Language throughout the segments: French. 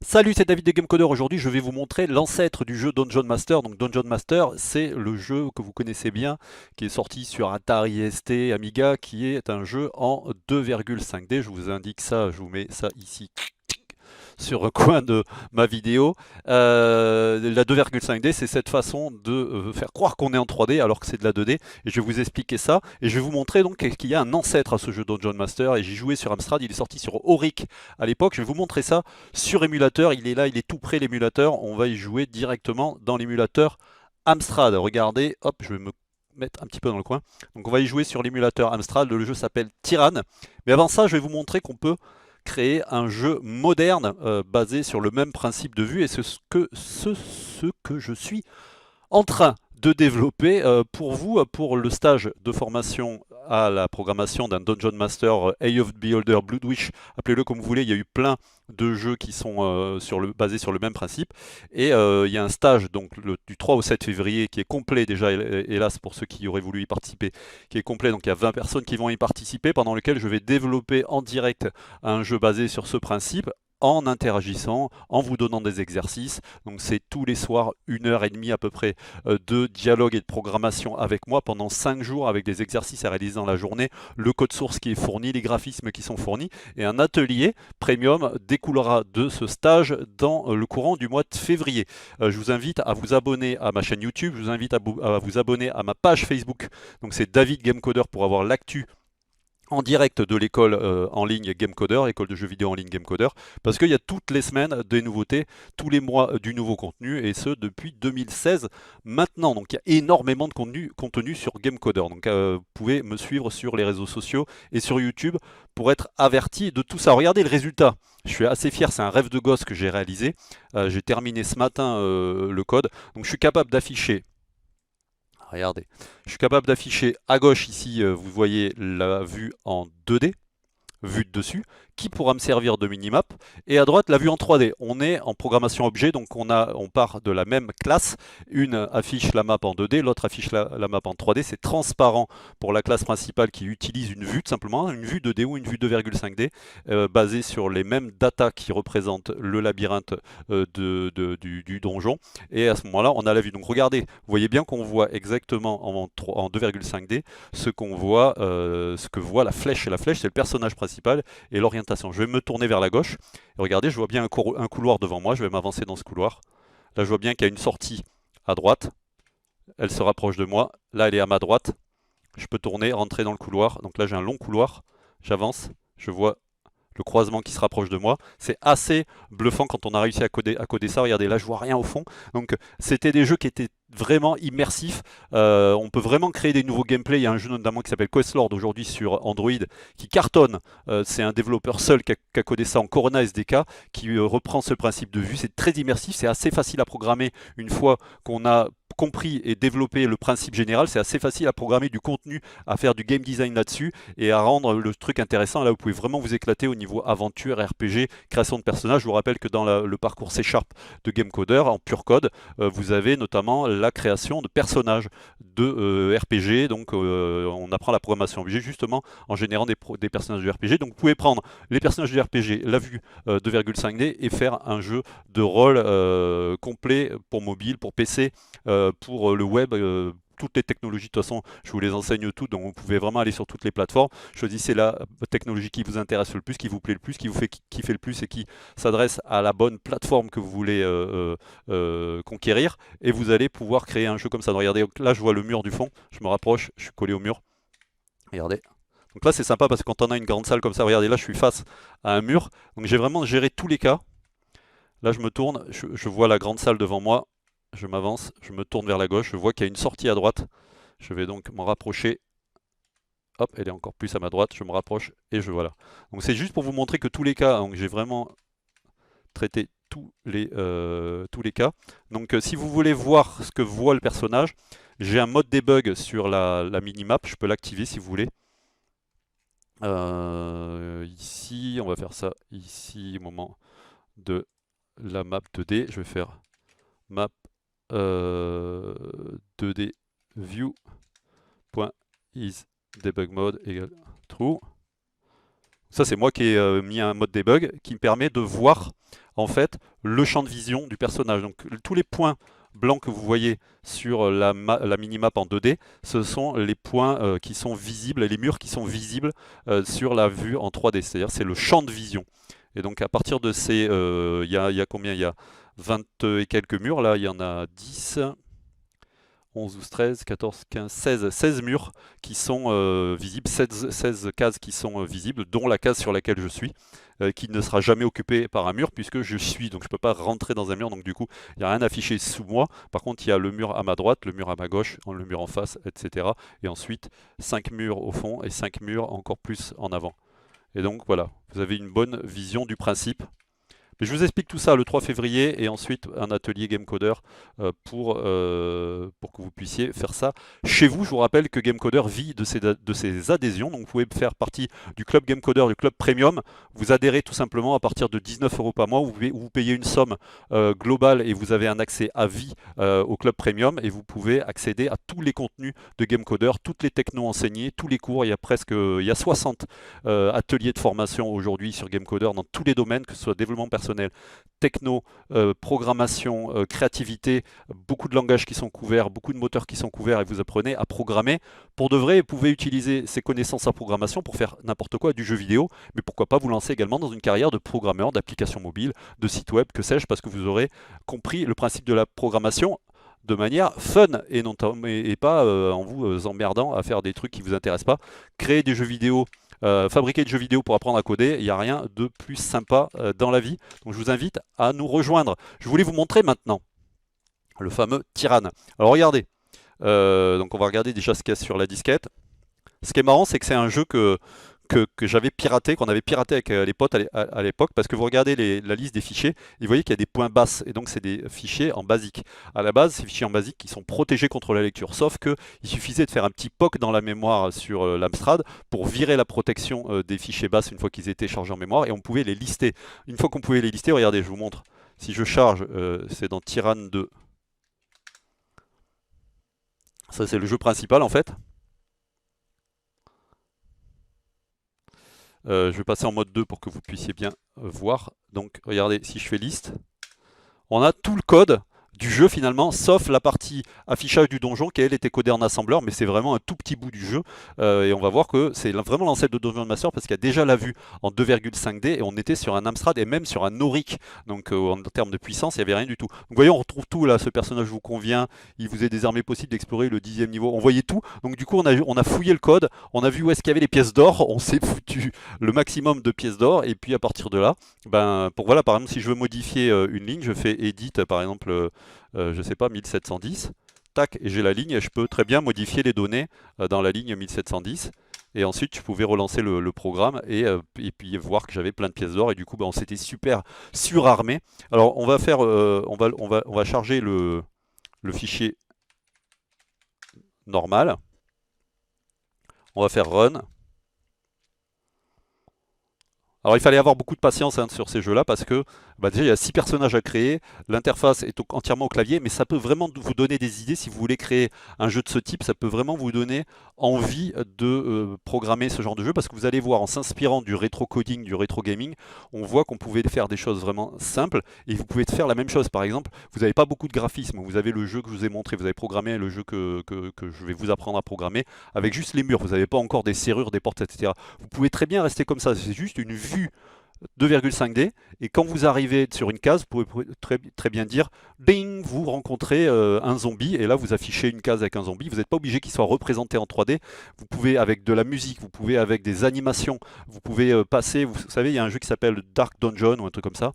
Salut, c'est David de Gamecoder. Aujourd'hui, je vais vous montrer l'ancêtre du jeu Dungeon Master. Donc, Dungeon Master, c'est le jeu que vous connaissez bien, qui est sorti sur Atari ST, Amiga, qui est un jeu en 2,5D. Je vous indique ça, je vous mets ça ici sur le coin de ma vidéo. La 2,5D, c'est cette façon de faire croire qu'on est en 3D alors que c'est de la 2D. Et je vais vous expliquer ça. Et je vais vous montrer donc qu'il y a un ancêtre à ce jeu Dungeon Master. Et j'y jouais sur Amstrad, il est sorti sur Auric à l'époque. Je vais vous montrer ça sur émulateur. Il est là, il est tout près l'émulateur. On va y jouer directement dans l'émulateur Amstrad. Regardez, hop, je vais me mettre un petit peu dans le coin. Donc on va y jouer sur l'émulateur Amstrad. Le jeu s'appelle Tyrann. Mais avant ça, je vais vous montrer qu'on peut créer un jeu moderne basé sur le même principe de vue et ce que je suis en train de développer pour vous, pour le stage de formation à la programmation d'un Dungeon Master Eye of the Beholder, Bloodwish, appelez-le comme vous voulez, il y a eu plein de jeux qui sont basés sur le même principe. Et il y a un stage donc du 3 au 7 février qui est complet déjà, hélas pour ceux qui auraient voulu y participer, qui est complet, donc il y a 20 personnes qui vont y participer, pendant lequel je vais développer en direct un jeu basé sur ce principe, en interagissant, en vous donnant des exercices. Donc c'est tous les soirs 1 heure et demie à peu près de dialogue et de programmation avec moi pendant 5 jours avec des exercices à réaliser dans la journée, le code source qui est fourni, les graphismes qui sont fournis et un atelier premium découlera de ce stage dans le courant du mois de février. Je vous invite à vous abonner à ma chaîne YouTube, je vous invite à vous abonner à ma page Facebook, donc c'est David Gamecoder pour avoir l'actu en direct de l'école en ligne Gamecoder, école de jeux vidéo en ligne Gamecoder, parce qu'il y a toutes les semaines des nouveautés, tous les mois du nouveau contenu, et ce depuis 2016 maintenant. Donc il y a énormément de contenu sur Gamecoder. Donc vous pouvez me suivre sur les réseaux sociaux et sur YouTube pour être averti de tout ça. Regardez le résultat. Je suis assez fier, c'est un rêve de gosse que j'ai réalisé. J'ai terminé ce matin le code. Donc je suis capable d'afficher. Regardez, je suis capable d'afficher à gauche ici, vous voyez la vue en 2D, vue de dessus, qui pourra me servir de minimap, et à droite la vue en 3D. On est en programmation objet, donc on part de la même classe, une affiche la map en 2D, l'autre affiche la map en 3D, c'est transparent pour la classe principale qui utilise une vue tout simplement, une vue 2D ou une vue 2,5D, basée sur les mêmes data qui représentent le labyrinthe du donjon, et à ce moment-là on a la vue. Donc regardez, vous voyez bien qu'on voit exactement en 2,5D ce qu'on voit, ce que voit la flèche, et la flèche c'est le personnage principal et l'orientation. Je vais me tourner vers la gauche. Et regardez, je vois bien un couloir devant moi. Je vais m'avancer dans ce couloir. Là, je vois bien qu'il y a une sortie à droite. Elle se rapproche de moi. Là, elle est à ma droite. Je peux tourner, rentrer dans le couloir. Donc là, j'ai un long couloir. J'avance. Je vois le croisement qui se rapproche de moi. C'est assez bluffant quand on a réussi à coder ça. Regardez, là je vois rien au fond. Donc c'était des jeux qui étaient vraiment immersifs. On peut vraiment créer des nouveaux gameplays. Il y a un jeu notamment qui s'appelle Questlord aujourd'hui sur Android qui cartonne. C'est un développeur seul qui a codé ça en Corona SDK, qui reprend ce principe de vue. C'est très immersif, c'est assez facile à programmer une fois qu'on a compris et développé le principe général. C'est assez facile à programmer du contenu, à faire du game design là-dessus et à rendre le truc intéressant. Là, vous pouvez vraiment vous éclater au niveau aventure, RPG, création de personnages. Je vous rappelle que dans le parcours C# de Gamecoder, en pur code, vous avez notamment la création de personnages de RPG. Donc, on apprend la programmation objet justement en générant des personnages de RPG. Donc, vous pouvez prendre les personnages de RPG, la vue 2,5D et faire un jeu de rôle complet pour mobile, pour PC, pour le web, toutes les technologies, de toute façon, je vous les enseigne toutes, donc vous pouvez vraiment aller sur toutes les plateformes. Choisissez la technologie qui vous intéresse le plus, qui vous plaît le plus, qui vous fait kiffer le plus et qui s'adresse à la bonne plateforme que vous voulez conquérir. Et vous allez pouvoir créer un jeu comme ça. Donc, regardez, là je vois le mur du fond, je me rapproche, je suis collé au mur. Regardez. Donc là c'est sympa parce que quand on a une grande salle comme ça, regardez, là je suis face à un mur. Donc j'ai vraiment géré tous les cas. Là je me tourne, je vois la grande salle devant moi. Je m'avance, je me tourne vers la gauche, je vois qu'il y a une sortie à droite. Je vais donc m'en rapprocher. Hop, elle est encore plus à ma droite, je me rapproche et je voilà. Donc c'est juste pour vous montrer que tous les cas, donc j'ai vraiment traité tous les cas. Donc si vous voulez voir ce que voit le personnage, j'ai un mode debug sur la minimap, je peux l'activer si vous voulez. Ici, on va faire ça ici au moment de la map 2D. Je vais faire map 2D view.isDebugMode égale true. Ça c'est moi qui ai mis un mode debug qui me permet de voir en fait le champ de vision du personnage. Donc tous les points blancs que vous voyez sur la minimap en 2D, ce sont les points qui sont visibles, et les murs qui sont visibles sur la vue en 3D, c'est-à-dire c'est le champ de vision. Et donc à partir de ces, il y a combien? Il y a 20 et quelques murs, là il y en a 10, 11, 12, 13, 14, 15, 16 murs qui sont visibles, 16 cases qui sont visibles, dont la case sur laquelle je suis, qui ne sera jamais occupée par un mur puisque je suis, donc je ne peux pas rentrer dans un mur, donc du coup il n'y a rien affiché sous moi. Par contre il y a le mur à ma droite, le mur à ma gauche, le mur en face, etc. Et ensuite 5 murs au fond et 5 murs encore plus en avant. Et donc voilà, vous avez une bonne vision du principe. Mais je vous explique tout ça le 3 février et ensuite un atelier Gamecoder pour que vous puissiez faire ça chez vous. Je vous rappelle que Gamecoder vit de ses adhésions, donc vous pouvez faire partie du club Gamecoder, du club Premium. Vous adhérez tout simplement à partir de 19 € par mois, où vous payez une somme globale et vous avez un accès à vie au club Premium et vous pouvez accéder à tous les contenus de Gamecoder, toutes les technos enseignées, tous les cours. Il y a 60 ateliers de formation aujourd'hui sur Gamecoder dans tous les domaines, que ce soit développement personnel, techno, programmation, créativité, beaucoup de langages qui sont couverts, beaucoup de moteurs qui sont couverts et vous apprenez à programmer. Pour de vrai, vous pouvez utiliser ces connaissances en programmation pour faire n'importe quoi, du jeu vidéo, mais pourquoi pas vous lancer également dans une carrière de programmeur, d'application mobile, de site web, que sais-je, parce que vous aurez compris le principe de la programmation de manière fun et pas en vous emmerdant à faire des trucs qui ne vous intéressent pas. Créer des jeux vidéo, fabriquer des jeux vidéo pour apprendre à coder, il n'y a rien de plus sympa dans la vie. Donc je vous invite à nous rejoindre. Je voulais vous montrer maintenant le fameux Tyrann. Alors regardez, donc on va regarder déjà ce qu'il y a sur la disquette. Ce qui est marrant, c'est que c'est un jeu que j'avais piraté, qu'on avait piraté avec les potes à l'époque, parce que vous regardez la liste des fichiers, et vous voyez qu'il y a des points basses, et donc c'est des fichiers en basique. À la base, ces fichiers en basique qui sont protégés contre la lecture, sauf qu'il suffisait de faire un petit POC dans la mémoire sur l'Amstrad pour virer la protection des fichiers basses une fois qu'ils étaient chargés en mémoire, et on pouvait les lister. Une fois qu'on pouvait les lister, regardez, je vous montre. Si je charge, c'est dans Tyrann 2. Ça, c'est le jeu principal en fait. Je vais passer en mode 2 pour que vous puissiez bien voir. Donc regardez, si je fais liste, on a tout le code du jeu finalement, sauf la partie affichage du donjon qui elle était codée en assembleur, mais c'est vraiment un tout petit bout du jeu. Et on va voir que c'est vraiment l'ancêtre de Dungeon Master parce qu'il y a déjà la vue en 2,5D et on était sur un Amstrad et même sur un Auric. Donc en termes de puissance, il n'y avait rien du tout. Donc vous voyez, on retrouve tout là, ce personnage vous convient, il vous est désormais possible d'explorer le 10e niveau. On voyait tout, donc du coup on a fouillé le code, on a vu où est-ce qu'il y avait les pièces d'or, on s'est foutu le maximum de pièces d'or et puis à partir de là, voilà, par exemple si je veux modifier une ligne, je fais edit par exemple, je sais pas, 1710, tac, et j'ai la ligne et je peux très bien modifier les données dans la ligne 1710. Et ensuite, je pouvais relancer le programme et puis voir que j'avais plein de pièces d'or et du coup, on s'était super surarmé. Alors, on va faire, on va charger le fichier normal. On va faire run. Alors il fallait avoir beaucoup de patience sur ces jeux-là parce que déjà il y a 6 personnages à créer, l'interface est entièrement au clavier, mais ça peut vraiment vous donner des idées si vous voulez créer un jeu de ce type, ça peut vraiment vous donner envie de programmer ce genre de jeu parce que vous allez voir en s'inspirant du rétro-coding, du rétro-gaming, on voit qu'on pouvait faire des choses vraiment simples et vous pouvez faire la même chose. Par exemple, vous n'avez pas beaucoup de graphisme, vous avez le jeu que je vous ai montré, vous avez programmé le jeu que je vais vous apprendre à programmer avec juste les murs, vous n'avez pas encore des serrures, des portes, etc. Vous pouvez très bien rester comme ça, c'est juste une vue 2,5D et quand vous arrivez sur une case, vous pouvez très bien dire bing, vous rencontrez un zombie et là vous affichez une case avec un zombie. Vous n'êtes pas obligé qu'il soit représenté en 3D. Vous pouvez avec de la musique, vous pouvez avec des animations, vous pouvez passer, vous savez, il y a un jeu qui s'appelle Dark Dungeon ou un truc comme ça.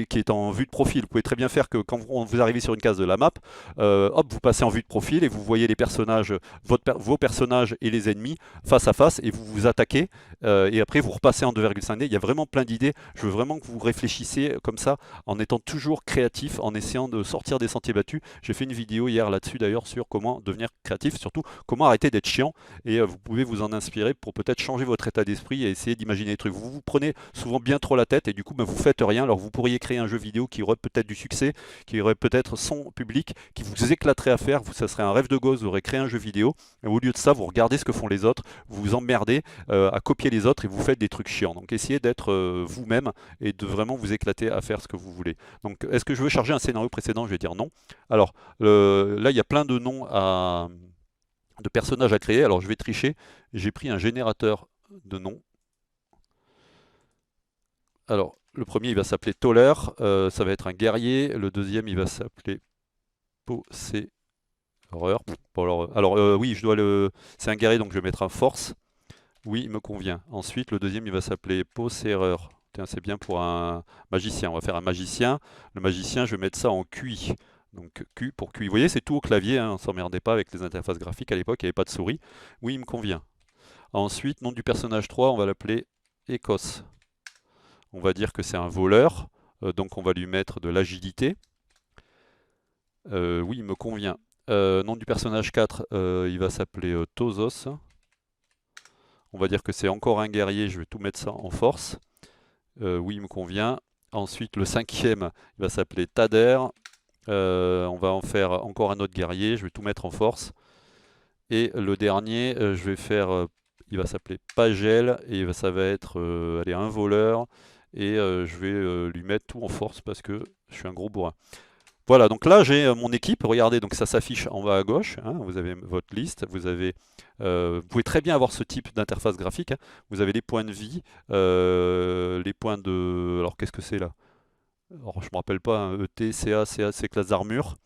Qui est en vue de profil. Vous pouvez très bien faire que quand vous arrivez sur une case de la map, hop, vous passez en vue de profil et vous voyez les personnages, vos personnages et les ennemis face à face et vous vous attaquez et après vous repassez en 2,5D. Il y a vraiment plein d'idées. Je veux vraiment que vous réfléchissiez comme ça en étant toujours créatif, en essayant de sortir des sentiers battus. J'ai fait une vidéo hier là-dessus d'ailleurs sur comment devenir créatif, surtout comment arrêter d'être chiant et vous pouvez vous en inspirer pour peut-être changer votre état d'esprit et essayer d'imaginer des trucs. Vous vous prenez souvent bien trop la tête et du coup vous faites rien. Alors Alors vous pourriez créer un jeu vidéo qui aurait peut-être du succès, qui aurait peut-être son public, qui vous éclaterait à faire, ça serait un rêve de gosse, vous aurez créé un jeu vidéo, et au lieu de ça, vous regardez ce que font les autres, vous vous emmerdez à copier les autres et vous faites des trucs chiants. Donc essayez d'être vous-même et de vraiment vous éclater à faire ce que vous voulez. Donc est-ce que je veux charger un scénario précédent? Je vais dire non. Alors là, il y a plein de noms de personnages à créer. Alors je vais tricher. J'ai pris un générateur de noms. Alors le premier, il va s'appeler Toller. Ça va être un guerrier. Le deuxième, il va s'appeler Possédeur. Bon, alors oui, c'est un guerrier, donc je vais mettre un force. Oui, il me convient. Ensuite, le deuxième, il va s'appeler Possédeur. Tiens, c'est bien pour un magicien. On va faire un magicien. Le magicien, je vais mettre ça en QI. Donc Q pour QI. Vous voyez, c'est tout au clavier, hein, on ne s'emmerdait pas avec les interfaces graphiques à l'époque, il n'y avait pas de souris. Oui, il me convient. Ensuite, nom du personnage 3, on va l'appeler Écosse. On va dire que c'est un voleur, donc on va lui mettre de l'agilité. Oui, il me convient. Nom du personnage 4, il va s'appeler Tosos. On va dire que c'est encore un guerrier, je vais tout mettre ça en force. Oui, il me convient. Ensuite, le cinquième, il va s'appeler Tader. On va en faire encore un autre guerrier, je vais tout mettre en force. Et le dernier, je vais faire, il va s'appeler Pagel, et ça va être allez, un voleur. Et je vais lui mettre tout en force parce que je suis un gros bourrin. Voilà, donc là j'ai mon équipe, regardez, donc ça s'affiche en bas à gauche, hein, vous avez votre liste, vous pouvez très bien avoir ce type d'interface graphique, hein. Vous avez les points de vie, les points de... Alors qu'est-ce que c'est là? Alors je me rappelle pas, hein, ET, CA, c'est classe d'armure.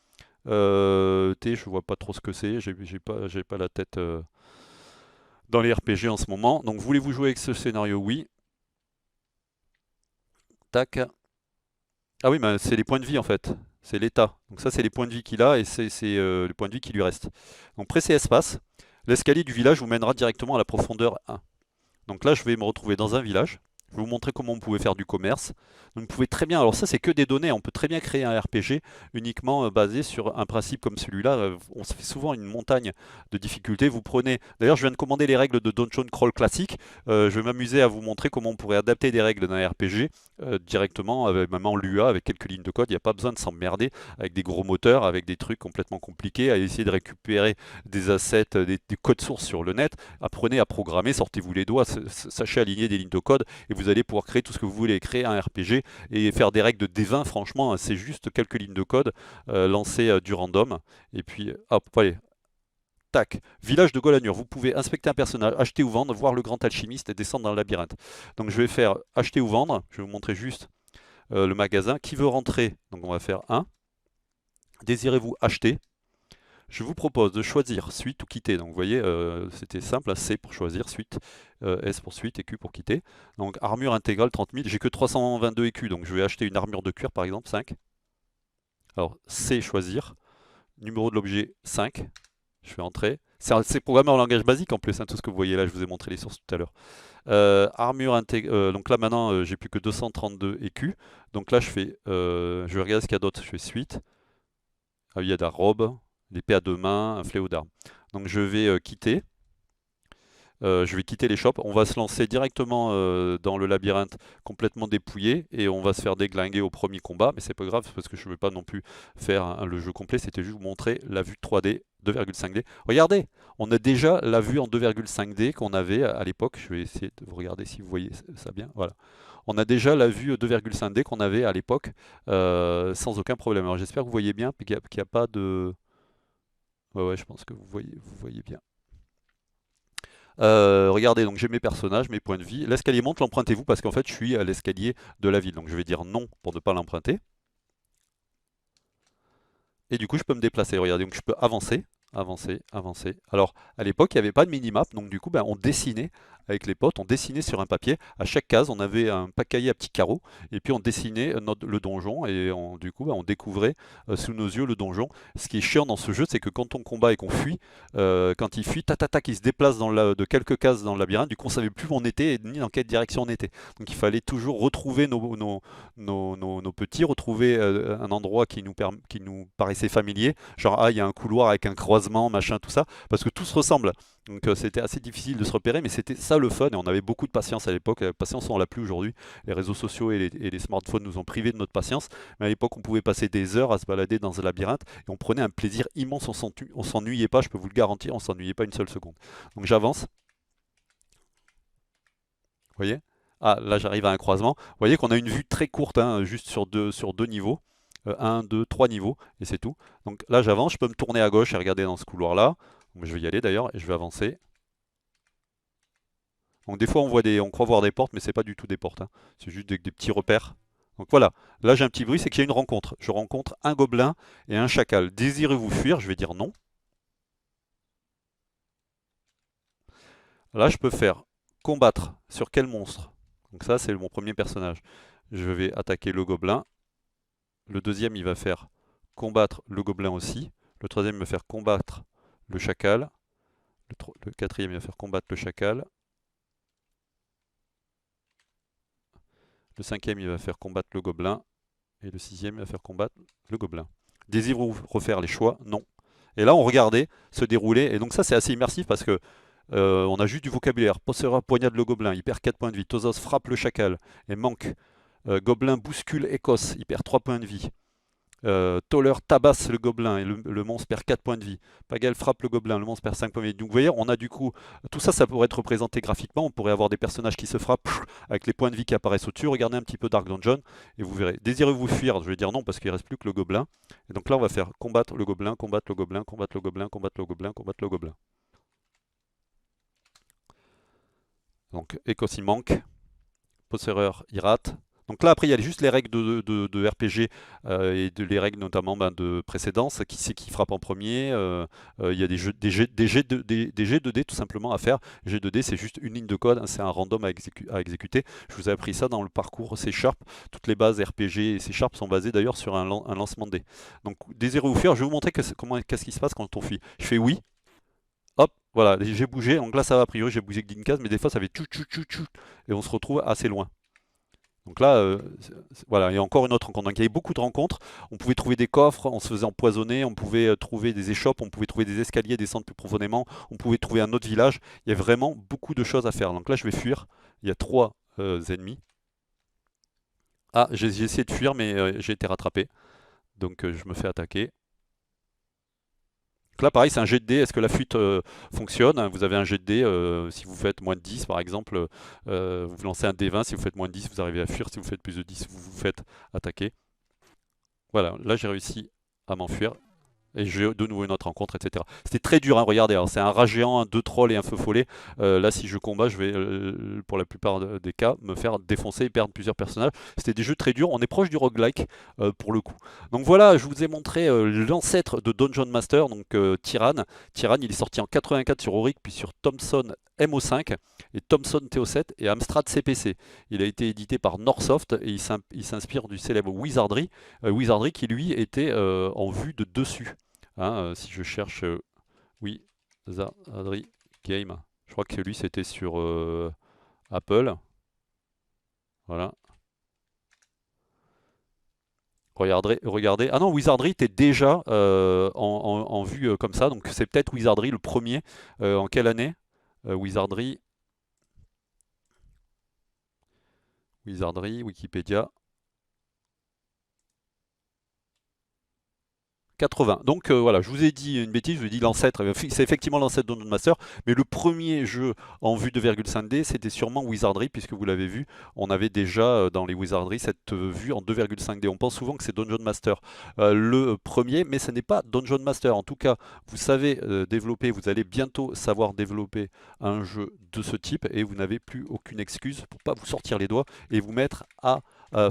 ET, je vois pas trop ce que c'est, j'ai pas la tête dans les RPG en ce moment. Donc voulez-vous jouer avec ce scénario? Oui. Tac. Ah oui, mais c'est les points de vie en fait. C'est l'état. Donc ça, c'est les points de vie qu'il a et c'est les points de vie qui lui restent. Donc pressez espace. L'escalier du village vous mènera directement à la profondeur 1. Donc là, je vais me retrouver dans un village. Je vais vous montrer comment on pouvait faire du commerce. Donc, vous pouvez très bien, alors ça c'est que des données, on peut très bien créer un RPG uniquement basé sur un principe comme celui-là. On se fait souvent une montagne de difficultés. Vous prenez, d'ailleurs je viens de commander les règles de Dungeon Crawl classique. Je vais m'amuser à vous montrer comment on pourrait adapter des règles d'un RPG directement, même en Lua, avec quelques lignes de code. Il n'y a pas besoin de s'emmerder avec des gros moteurs, avec des trucs complètement compliqués, à essayer de récupérer des assets, des codes sources sur le net. Apprenez à programmer, sortez-vous les doigts, sachez aligner des lignes de code et vous allez pouvoir créer tout ce que vous voulez, créer un RPG et faire des règles de D20. Franchement, c'est juste quelques lignes de code, lancer du random et puis hop, allez. Tac, village de Golanur, vous pouvez inspecter un personnage, acheter ou vendre, voir le grand alchimiste et descendre dans le labyrinthe. Donc je vais faire acheter ou vendre, je vais vous montrer juste le magasin. Qui veut rentrer? Donc on va faire 1. Désirez-vous acheter? Je vous propose de choisir suite ou quitter. Donc vous voyez, c'était simple, C pour choisir, suite, S pour suite et Q pour quitter. Donc armure intégrale 30 000, j'ai que 322 écus, donc je vais acheter une armure de cuir par exemple, 5. Alors C, choisir, numéro de l'objet 5, je fais entrer. C'est programmé en langage basique en plus, hein, tout ce que vous voyez là, je vous ai montré les sources tout à l'heure. Armure intégrale, donc là maintenant j'ai plus que 232 écus, donc là je vais regarder ce qu'il y a d'autre, je fais suite. Ah, il y a de la robe, l'épée à deux mains, un fléau d'armes. Donc je vais quitter. Je vais quitter les shops. On va se lancer directement dans le labyrinthe complètement dépouillé et on va se faire déglinguer au premier combat. Mais c'est pas grave parce que je ne veux pas non plus faire le jeu complet. C'était juste vous montrer la vue 3D, 2,5D. Regardez, on a déjà la vue en 2,5D qu'on avait à l'époque. Je vais essayer de vous regarder si vous voyez ça bien. Voilà. On a déjà la vue 2,5D qu'on avait à l'époque sans aucun problème. Alors j'espère que vous voyez bien, qu'il n'y a pas de... Ouais, je pense que vous voyez bien. Regardez, donc j'ai mes personnages, mes points de vie. L'escalier monte, l'empruntez-vous parce qu'en fait je suis à l'escalier de la ville. Donc je vais dire non pour ne pas l'emprunter. Et du coup je peux me déplacer. Regardez, donc je peux avancer, avancer, avancer. Alors à l'époque il n'y avait pas de minimap, donc du coup on dessinait avec les potes, on dessinait sur un papier. À chaque case on avait un cahier à petits carreaux et puis on dessinait le donjon et du coup on découvrait sous nos yeux le donjon. Ce qui est chiant dans ce jeu, c'est que quand on combat et qu'on fuit, quand il fuit, il se déplace de quelques cases dans le labyrinthe. Du coup on savait plus où on était ni dans quelle direction on était. Donc il fallait toujours retrouver nos petits, retrouver un endroit qui nous paraissait familier. Genre, ah, il y a un couloir avec un croisement, machin, tout ça. Parce que tout se ressemble. Donc c'était assez difficile de se repérer, mais c'était ça le fun et on avait beaucoup de patience à l'époque. La patience, on l'a plus aujourd'hui. Les réseaux sociaux et les smartphones nous ont privés de notre patience. Mais à l'époque, on pouvait passer des heures à se balader dans un labyrinthe et on prenait un plaisir immense. On s'ennuyait pas, je peux vous le garantir, on s'ennuyait pas une seule seconde. Donc j'avance, vous voyez? Ah, là j'arrive à un croisement. Vous voyez qu'on a une vue très courte, hein, juste sur deux niveaux. Un, deux, trois niveaux, et c'est tout. Donc là j'avance, je peux me tourner à gauche et regarder dans ce couloir-là. Donc, je vais y aller d'ailleurs, et je vais avancer. Donc des fois on croit voir des portes, mais c'est pas du tout des portes, hein. C'est juste des petits repères. Donc voilà, là j'ai un petit bruit, c'est qu'il y a une rencontre. Je rencontre un gobelin et un chacal. Désirez-vous fuir? Je vais dire non. Là je peux faire combattre sur quel monstre? Donc ça c'est mon premier personnage. Je vais attaquer le gobelin. Le deuxième il va faire combattre le gobelin aussi. Le troisième il va faire combattre le chacal. Le quatrième il va faire combattre le chacal. Le cinquième, il va faire combattre le gobelin. Et le sixième, il va faire combattre le gobelin. Désirez-vous refaire les choix? Non. Et là, on regardait se dérouler. Et donc ça, c'est assez immersif parce que on a juste du vocabulaire. Possera poignade le gobelin, il perd 4 points de vie. Tosos frappe le chacal et manque. Gobelin bouscule Écosse, il perd 3 points de vie. Toller tabasse le gobelin et le monstre perd 4 points de vie. Pagal frappe le gobelin, le monstre perd 5 points de vie. Donc vous voyez, on a du coup, tout ça, ça pourrait être représenté graphiquement. On pourrait avoir des personnages qui se frappent avec les points de vie qui apparaissent au-dessus. Regardez un petit peu Dark Dungeon et vous verrez. Désirez-vous fuir? Je vais dire non parce qu'il ne reste plus que le gobelin. Et donc là, on va faire combattre le gobelin, combattre le gobelin, combattre le gobelin, combattre le gobelin, combattre le gobelin. Donc Écosse il manque, Possereur il rate. Donc là, après, il y a juste les règles de RPG et les règles notamment de précédence. Qui c'est qui frappe en premier? Il y a des jets de dés tout simplement à faire. Jet de dés, c'est juste une ligne de code, hein, c'est un random à exécuter. Je vous ai appris ça dans le parcours C Sharp. Toutes les bases RPG et C Sharp sont basées d'ailleurs sur un lancement de dés. Donc, désirez-vous fuir? Je vais vous montrer qu'est-ce qui se passe quand on fuit. Je fais oui. Hop, voilà, j'ai bougé. Donc là, ça va, a priori, j'ai bougé d'une case, mais des fois, ça fait tchou tchou tchou tchou. Et on se retrouve assez loin. Donc là, voilà, il y a encore une autre rencontre. Donc il y avait beaucoup de rencontres. On pouvait trouver des coffres, on se faisait empoisonner, on pouvait trouver des échoppes, on pouvait trouver des escaliers, descendre plus profondément, on pouvait trouver un autre village. Il y a vraiment beaucoup de choses à faire. Donc là, je vais fuir. Il y a 3 ennemis. Ah, j'ai essayé de fuir, mais j'ai été rattrapé. Donc je me fais attaquer. Donc là, pareil, c'est un jet de dés. Est-ce que la fuite fonctionne? Vous avez un jet de dés. Si vous faites moins de 10, par exemple, vous lancez un D20. Si vous faites moins de 10, vous arrivez à fuir. Si vous faites plus de 10, vous vous faites attaquer. Voilà, là j'ai réussi à m'enfuir. Et j'ai de nouveau une autre rencontre, etc. C'était très dur, hein, regardez, c'est un rat géant, 2 trolls et un feu follet. Là, si je combats, je vais, pour la plupart des cas, me faire défoncer et perdre plusieurs personnages. C'était des jeux très durs, on est proche du roguelike pour le coup. Donc voilà, je vous ai montré l'ancêtre de Dungeon Master, donc Tyrann. Tyrann, il est sorti en 84 sur Auric, puis sur Thomson MO5, et Thomson TO7 et Amstrad CPC. Il a été édité par Norsoft et il s'inspire du célèbre Wizardry. Wizardry qui lui était en vue de dessus. Hein, si je cherche Wizardry Game, je crois que lui c'était sur Apple. Voilà. Regardez. Ah non, Wizardry était déjà en vue comme ça, donc c'est peut-être Wizardry le premier. En quelle année? Wizardry, Wikipédia. 80. Donc voilà, je vous ai dit une bêtise, je vous ai dit l'ancêtre, c'est effectivement l'ancêtre de Dungeon Master, mais le premier jeu en vue 2,5D, c'était sûrement Wizardry, puisque vous l'avez vu, on avait déjà dans les Wizardry cette vue en 2,5D. On pense souvent que c'est Dungeon Master le premier, mais ce n'est pas Dungeon Master. En tout cas, vous savez développer, vous allez bientôt savoir développer un jeu de ce type, et vous n'avez plus aucune excuse pour pas vous sortir les doigts et vous mettre à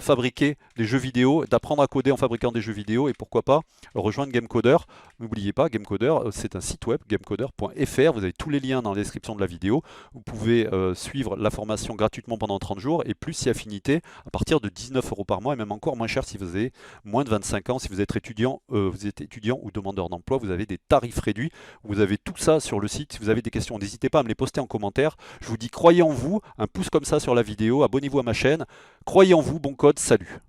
fabriquer des jeux vidéo, d'apprendre à coder en fabriquant des jeux vidéo, et pourquoi pas rejoindre Gamecoder. N'oubliez pas, Gamecoder, c'est un site web, gamecoder.fr. Vous avez tous les liens dans la description de la vidéo. Vous pouvez suivre la formation gratuitement pendant 30 jours et plus si affinité à partir de 19 € par mois, et même encore moins cher si vous avez moins de 25 ans. Si vous êtes étudiant ou demandeur d'emploi, vous avez des tarifs réduits. Vous avez tout ça sur le site. Si vous avez des questions, n'hésitez pas à me les poster en commentaire. Je vous dis croyez en vous, un pouce comme ça sur la vidéo, abonnez-vous à ma chaîne. Croyez en vous, bon code, salut!